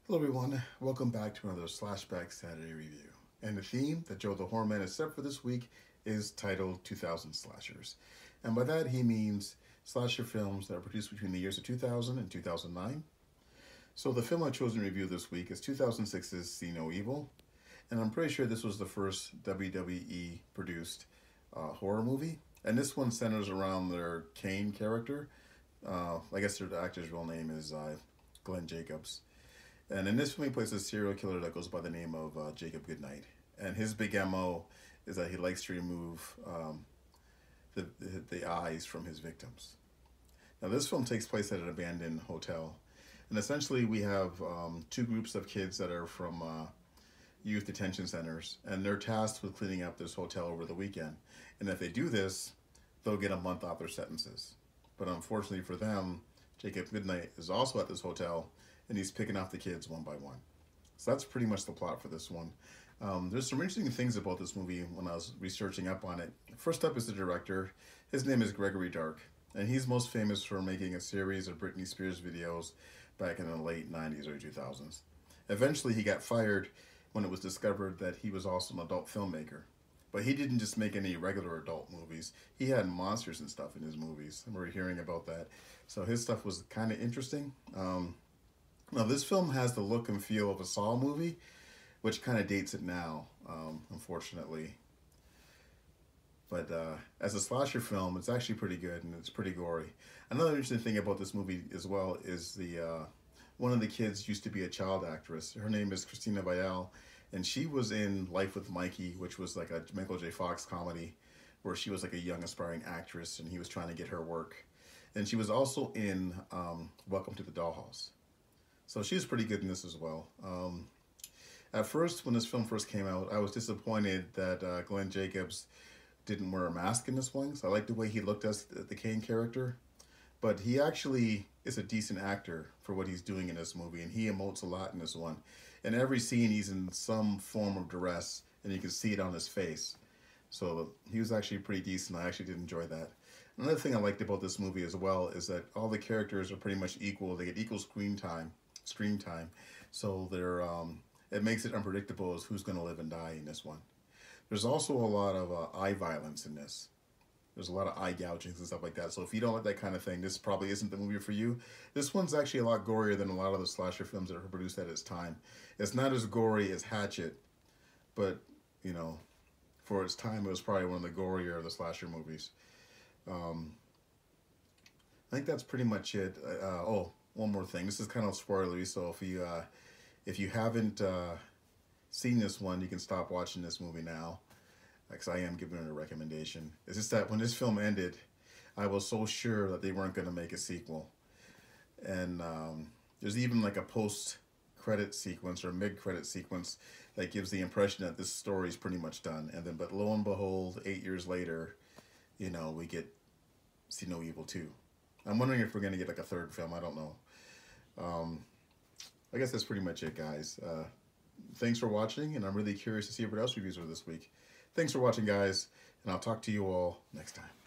Hello everyone, welcome back to another Slashback Saturday review. And the theme that Joe the Horror Man has set for this week is titled 2000 Slashers. And by that he means slasher films that are produced between the years of 2000 and 2009. So the film I've chosen to review this week is 2006's See No Evil. And I'm pretty sure this was the first WWE produced horror movie. And this one centers around their Kane character. I guess their actor's real name is Glenn Jacobs. And in this film, he plays a serial killer that goes by the name of Jacob Goodnight. And his big MO is that he likes to remove the eyes from his victims. Now, this film takes place at an abandoned hotel. And essentially, we have two groups of kids that are from youth detention centers. And they're tasked with cleaning up this hotel over the weekend. And if they do this, they'll get a month off their sentences. But unfortunately for them, Jacob Goodnight is also at this hotel, and he's picking off the kids one by one. So that's pretty much the plot for this one. There's some interesting things about this movie when I was researching up on it. First up is the director. His name is Gregory Dark, and he's most famous for making a series of Britney Spears videos back in the late 90s, early 2000s. Eventually he got fired when it was discovered that he was also an adult filmmaker. But he didn't just make any regular adult movies. He had monsters and stuff in his movies. And we're hearing about that. So his stuff was kind of interesting. Now, this film has the look and feel of a Saw movie, which kind of dates it now, unfortunately. But as a slasher film, it's actually pretty good, and it's pretty gory. Another interesting thing about this movie as well is one of the kids used to be a child actress. Her name is Christina Vial, and she was in Life with Mikey, which was like a Michael J. Fox comedy, where she was like a young aspiring actress, and he was trying to get her work. And she was also in Welcome to the Dollhouse. So she was pretty good in this as well. At first, when this film first came out, I was disappointed that Glenn Jacobs didn't wear a mask in this one. So I like the way he looked as the Kane character. But he actually is a decent actor for what he's doing in this movie, and he emotes a lot in this one. In every scene, he's in some form of duress, and you can see it on his face. So he was actually pretty decent. I actually did enjoy that. Another thing I liked about this movie as well is that all the characters are pretty much equal. They get equal screen time. So they're it makes it unpredictable as who's going to live and die in this one. There's also a lot of eye violence in this. There's a lot of eye gougings and stuff like that. So if you don't like that kind of thing, this probably isn't the movie for you. This one's actually a lot gorier than a lot of the slasher films that were produced at its time. It's not as gory as Hatchet, but you know, for its time, it was probably one of the gorier of the slasher movies. I think that's pretty much it. One more thing. This is kind of spoilery, so if you haven't seen this one, you can stop watching this movie now, because I am giving it a recommendation. It's just that when this film ended, I was so sure that they weren't going to make a sequel. And there's even like a post-credit sequence or mid-credit sequence that gives the impression that this story is pretty much done. And then, but lo and behold, 8 years later, you know, we get See No Evil 2. I'm wondering if we're going to get like a third film. I don't know. I guess that's pretty much it, guys. Thanks for watching, and I'm really curious to see what else reviews are this week. Thanks for watching, guys, and I'll talk to you all next time.